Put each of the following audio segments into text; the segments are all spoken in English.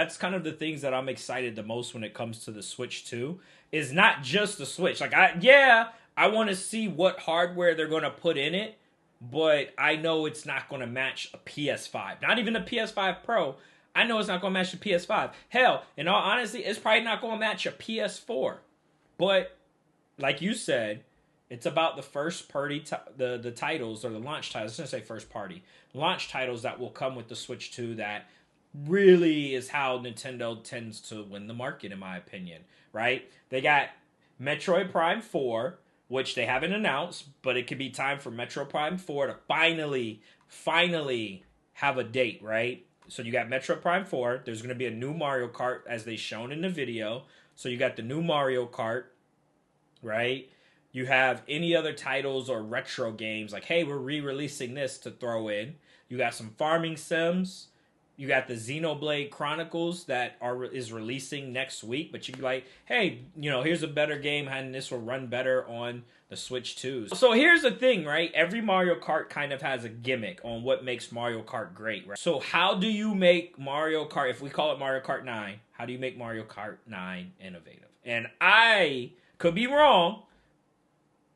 That's kind of the things that I'm excited the most when it comes to the Switch 2 is not just the Switch. Like I want to see what hardware they're going to put in it, but I know it's not going to match a PS5. Not even a PS5 Pro. I know it's not going to match the PS5. Hell, in all honesty, it's probably not going to match a PS4. But like you said, it's about the first party, the titles or the launch titles. I shouldn't say first party. Launch titles that will come with the Switch 2 that really is how Nintendo tends to win the market, in my opinion, right? They got Metroid Prime 4, which they haven't announced, but it could be time for Metroid Prime 4 to finally have a date, right? So you got Metroid Prime 4. There's going to be a new Mario Kart, as they shown in the video. So you got the new Mario Kart, right? You have any other titles or retro games, like, hey, we're re-releasing this to throw in. You got some farming sims. You got the Xenoblade Chronicles that is releasing next week, but you be like, hey, here's a better game, and this will run better on the Switch 2. So here's the thing, right? Every Mario Kart kind of has a gimmick on what makes Mario Kart great, right? So how do you make Mario Kart, if we call it Mario Kart 9, how do you make Mario Kart 9 innovative? And I could be wrong.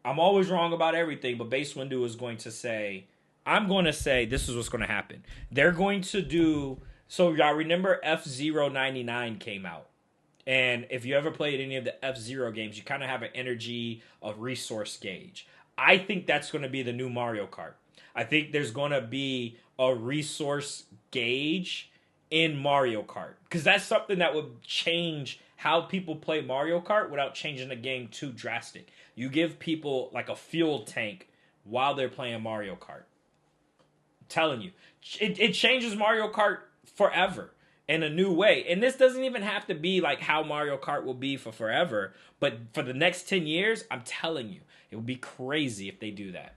I'm always wrong about everything, but Basedwindu is going to say, I'm going to say this is what's going to happen. They're going to do... So y'all remember F-Zero 99 came out. And if you ever played any of the F-Zero games, you kind of have an energy of resource gauge. I think that's going to be the new Mario Kart. I think there's going to be a resource gauge in Mario Kart. Because that's something that would change how people play Mario Kart without changing the game too drastic. You give people like a fuel tank while they're playing Mario Kart. Telling you, it changes Mario Kart forever in a new way. And this doesn't even have to be like how Mario Kart will be for forever, but for the next 10 years, I'm telling you, it would be crazy if they do that.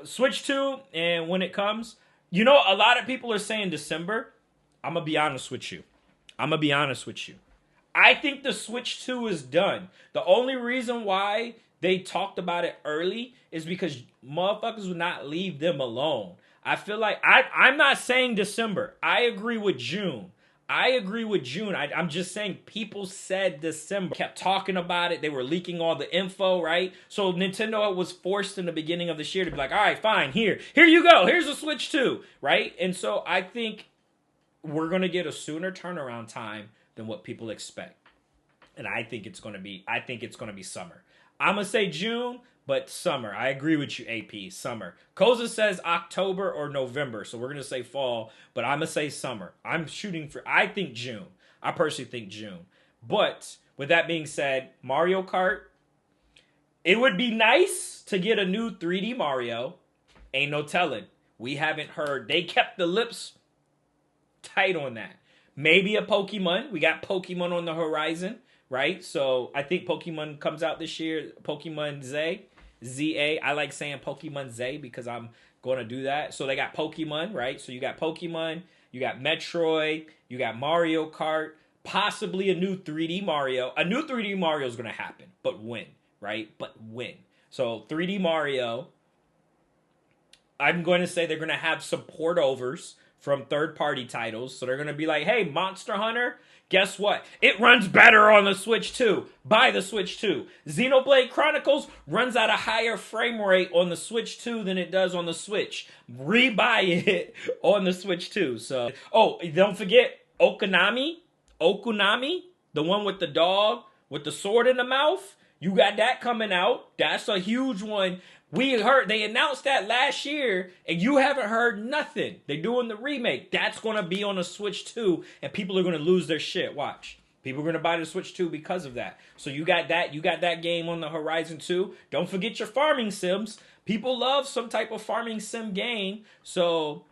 Switch 2, and when it comes, a lot of people are saying December. I'm going to be honest with you. I think the Switch 2 is done. The only reason why they talked about it early is because motherfuckers would not leave them alone. I feel like I'm not saying December. I agree with June. I'm just saying people said December. Kept talking about it. They were leaking all the info, right? So Nintendo was forced in the beginning of this year to be like, all right, fine, here you go. Here's a Switch 2, right? And so I think we're going to get a sooner turnaround time than what people expect. And I think it's going to be summer. I'm going to say June, but summer. I agree with you, AP. Summer. Koza says October or November, so we're going to say fall, but I'm going to say summer. I think June. I personally think June. But with that being said, Mario Kart, it would be nice to get a new 3D Mario. Ain't no telling. We haven't heard. They kept the lips tight on that. Maybe a Pokemon. We got Pokemon on the horizon, right? So I think Pokemon comes out this year. Pokemon ZA. I like saying Pokemon Z because I'm going to do that. So they got Pokemon, right? So you got Pokemon, you got Metroid, you got Mario Kart, possibly a new 3D Mario. A new 3D Mario is going to happen, but when, right? But when? So 3D Mario, I'm going to say they're going to have some port-overs from third-party titles. So they're going to be like, hey, Monster Hunter, guess what? It runs better on the Switch 2. Buy the Switch 2. Xenoblade Chronicles runs at a higher frame rate on the Switch 2 than it does on the Switch. Rebuy it on the Switch 2. So, don't forget Okunami, the one with the dog with the sword in the mouth. You got that coming out. That's a huge one. They announced that last year, and you haven't heard nothing. They're doing the remake. That's going to be on the Switch 2, and people are going to lose their shit. Watch. People are going to buy the Switch 2 because of that. So you got that. You got that game on the horizon, too. Don't forget your farming sims. People love some type of farming sim game. So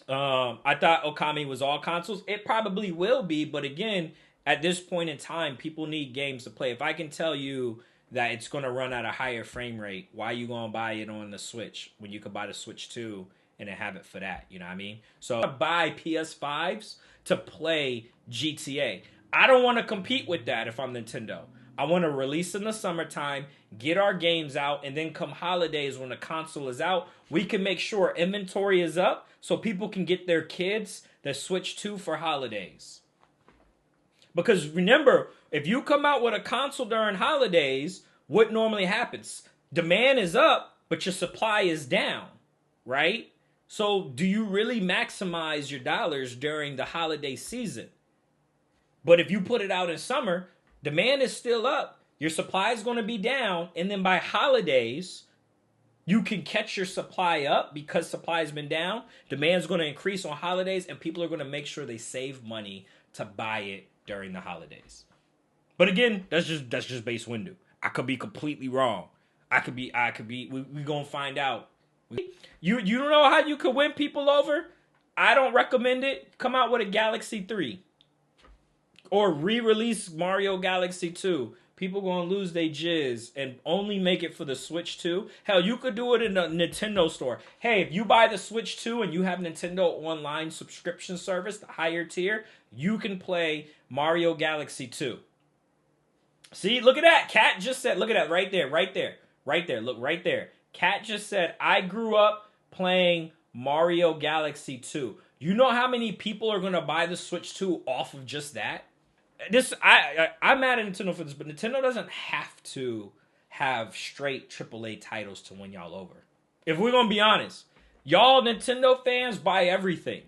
I thought Okami was all consoles. It probably will be, but again, at this point in time, people need games to play. If I can tell you that it's going to run at a higher frame rate, why are you going to buy it on the Switch when you could buy the Switch 2 and then have it for that? You know what I mean? So I buy PS5s to play GTA. I don't want to compete with that if I'm Nintendo. I want to release in the summertime, get our games out, and then come holidays when the console is out, we can make sure inventory is up so people can get their kids the Switch 2 for holidays. Because remember, if you come out with a console during holidays, what normally happens? Demand is up, but your supply is down, right? So do you really maximize your dollars during the holiday season? But if you put it out in summer, demand is still up, your supply is going to be down, and then by holidays, you can catch your supply up because supply has been down. Demand is going to increase on holidays, and people are going to make sure they save money to buy it during the holidays. But again, that's just Basedwindu. I could be completely wrong. I could be. We gonna find out. You don't know how you could win people over? I don't recommend it. Come out with a Galaxy 3 or re-release Mario Galaxy 2. People gonna lose their jizz and only make it for the Switch 2. Hell, you could do it in the Nintendo store. Hey, if you buy the Switch 2 and you have Nintendo Online subscription service, the higher tier, you can play Mario Galaxy 2. See, look at that. Kat just said, look at that right there. Look, right there. Kat just said, I grew up playing Mario Galaxy 2. You know how many people are going to buy the Switch 2 off of just that? I'm mad at Nintendo for this, but Nintendo doesn't have to have straight AAA titles to win y'all over. If we're going to be honest, y'all Nintendo fans buy everything.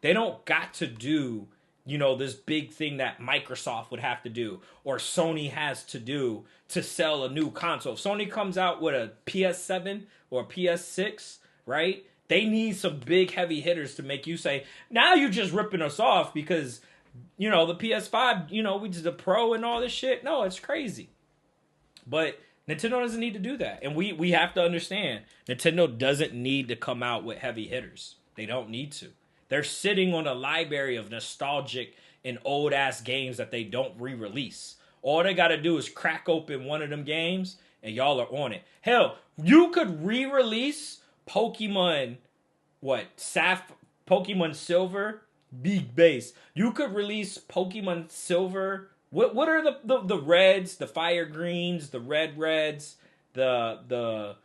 They don't got to do, this big thing that Microsoft would have to do or Sony has to do to sell a new console. If Sony comes out with a PS7 or a PS6, right? They need some big heavy hitters to make you say, now you're just ripping us off because, the PS5, we did the Pro and all this shit. No, it's crazy. But Nintendo doesn't need to do that. And we have to understand, Nintendo doesn't need to come out with heavy hitters. They don't need to. They're sitting on a library of nostalgic and old-ass games that they don't re-release. All they got to do is crack open one of them games, and y'all are on it. Hell, you could re-release Pokemon, Pokemon Silver, big base. You could release Pokemon Silver. What are the reds, the fire greens, the reds, the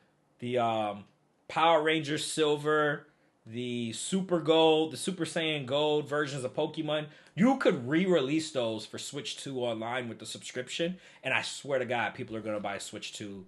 Power Rangers Silver, the Super Gold, the Super Saiyan Gold versions of Pokemon? You could re-release those for Switch 2 online with the subscription, and I swear to God, people are going to buy Switch 2.